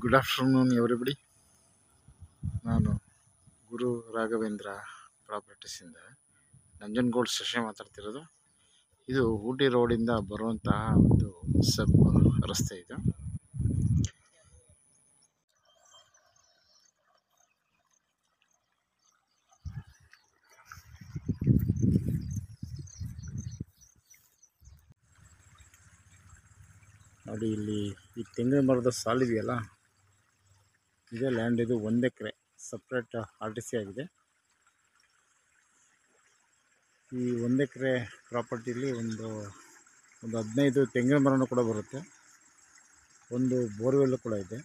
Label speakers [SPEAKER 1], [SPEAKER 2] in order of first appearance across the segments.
[SPEAKER 1] Good afternoon everybody. ನಾನು ಗುರು ರಾಘವೇಂದ್ರ ಪ್ರಾಪರ್ಟೀಸಿಂದ ನಂಜನಗೂಡು ಶಶಿ ಮಾತಾಡ್ತಿರೋದು. ಇದು ಊಟಿ ರೋಡಿಂದ ಬರುವಂತಹ ಒಂದು ರಸ್ತೆ ಇದು. ನೋಡಿ, ಇಲ್ಲಿ ಈ ತೆಂಗಿನ ಮರದ ಸಾಲಿದೆಯಲ್ಲ, ಇದೇ ಲ್ಯಾಂಡ್. ಇದು 1 ಎಕರೆ ಸಪ್ರೇಟ್ RTC ಆಗಿದೆ. ಈ 1 ಎಕರೆ ಪ್ರಾಪರ್ಟಿಲಿ ಒಂದು 15 ತೆಂಗಿನ ಮರನೂ ಕೂಡ ಬರುತ್ತೆ. ಒಂದು ಬೋರ್ವೆಲ್ ಕೂಡ ಇದೆ.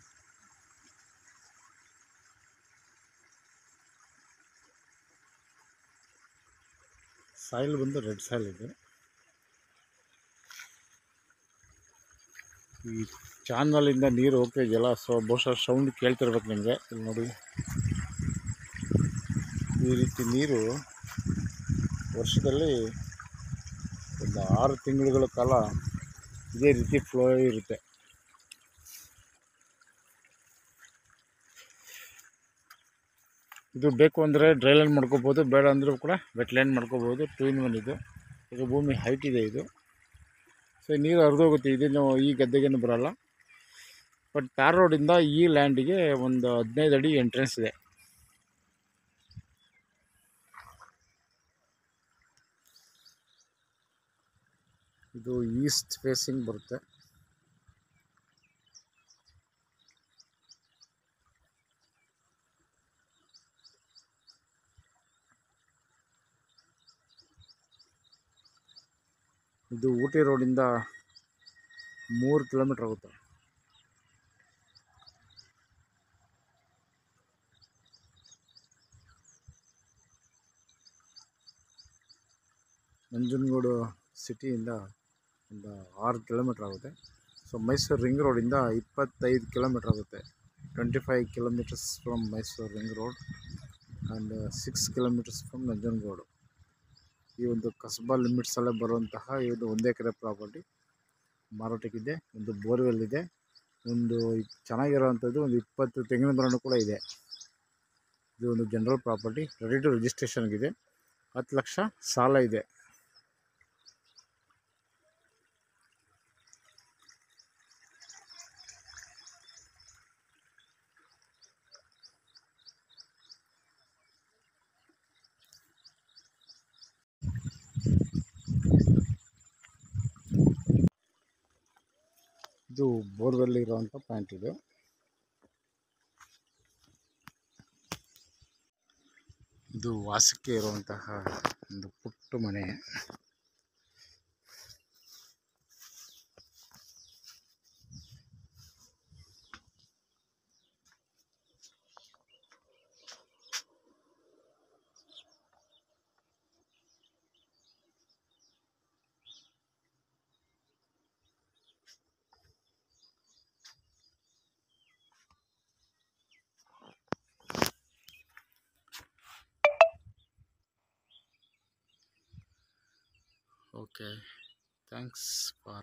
[SPEAKER 1] ಸಾಯಿಲ್ ಬಂದು ರೆಡ್ ಸಾಯಿಲ್ ಇದೆ. ಈ ಚಾನಲಿಂದ ನೀರು ಹೋಗ್ತಾ ಇದೆಯಲ್ಲ, ಸೊ ಬಹುಶಃ ಸೌಂಡ್ ಕೇಳ್ತಿರ್ಬೇಕು ನಿಮಗೆ. ಇಲ್ಲಿ ನೋಡಿ, ಈ ರೀತಿ ನೀರು ವರ್ಷದಲ್ಲಿ ಒಂದು 6 ತಿಂಗಳುಗಳ ಕಾಲ ಇದೇ ರೀತಿ ಫ್ಲೋ ಇರುತ್ತೆ. ಇದು ಬೇಕು ಅಂದರೆ ಡ್ರೈ ಲ್ಯಾಂಡ್ ಮಾಡ್ಕೋಬೋದು, ಬೇಡ ಅಂದರೂ ಕೂಡ ವೆಟ್ ಲ್ಯಾಂಡ್ ಮಾಡ್ಕೋಬೋದು. 2 in 1 ಇದು. ಈಗ ಭೂಮಿ ಹೈಟ್ ಇದೆ ಇದು. ಸೊ ನೀರು ಹರಿದೋಗುತ್ತೆ, ಇದೇನು ಈ ಗದ್ದೆಗೇನು ಬರೋಲ್ಲ. ಬಟ್ ತಾರ್ ರೋಡಿಂದ ಈ ಲ್ಯಾಂಡಿಗೆ ಒಂದು 15 ಅಡಿ ಎಂಟ್ರೆನ್ಸ್ ಇದೆ. ಇದು ಈಸ್ಟ್ ಫೇಸಿಂಗ್ ಬರುತ್ತೆ. ಇದು ಊಟಿ ರೋಡಿಂದ 3 ಕಿಲೋಮೀಟ್ರ್ ಆಗುತ್ತೆ. ನಂಜನಗೂಡು ಸಿಟಿಯಿಂದ ಒಂದು 6 ಕಿಲೋಮೀಟ್ರ್ ಆಗುತ್ತೆ. ಸೊ ಮೈಸೂರು ರಿಂಗ್ ರೋಡಿಂದ 25 ಕಿಲೋಮೀಟ್ರ್ ಆಗುತ್ತೆ. 25 kilometres from Mysuru ring road and 6 kilometres from Nanjangud. ಈ ಒಂದು ಕಸ್ಬಾ ಲಿಮಿಟ್ಸಲ್ಲೇ ಬರುವಂತಹ ಈ ಒಂದು 1 ಎಕರೆ ಪ್ರಾಪರ್ಟಿ ಮಾರಾಟಕ್ಕಿದೆ. ಒಂದು ಬೋರ್ವೆಲ್ ಇದೆ. ಒಂದು ಚೆನ್ನಾಗಿರೋವಂಥದ್ದು ಒಂದು 20 ತೆಂಗಿನ ಮರನೂ ಕೂಡ ಇದೆ. ಇದು ಒಂದು ಜನರಲ್ ಪ್ರಾಪರ್ಟಿ, ರೆಡಿ ಟು ರಿಜಿಸ್ಟ್ರೇಷನ್ಗಿದೆ. 10 ಲಕ್ಷ ಸಾಲ ಇದೆ. ಇದು ಬೋರ್ವೆಲ್ ಇರುವಂಥ ಪಾಯಿಂಟ್ ಇದು. ಇದು ವಾಸಕ್ಕೆ ಇರುವಂತಹ ಒಂದು ಪುಟ್ಟ ಮನೆ. Okay, thanks for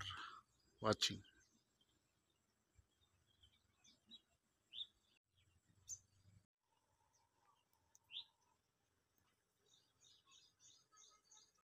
[SPEAKER 1] watching.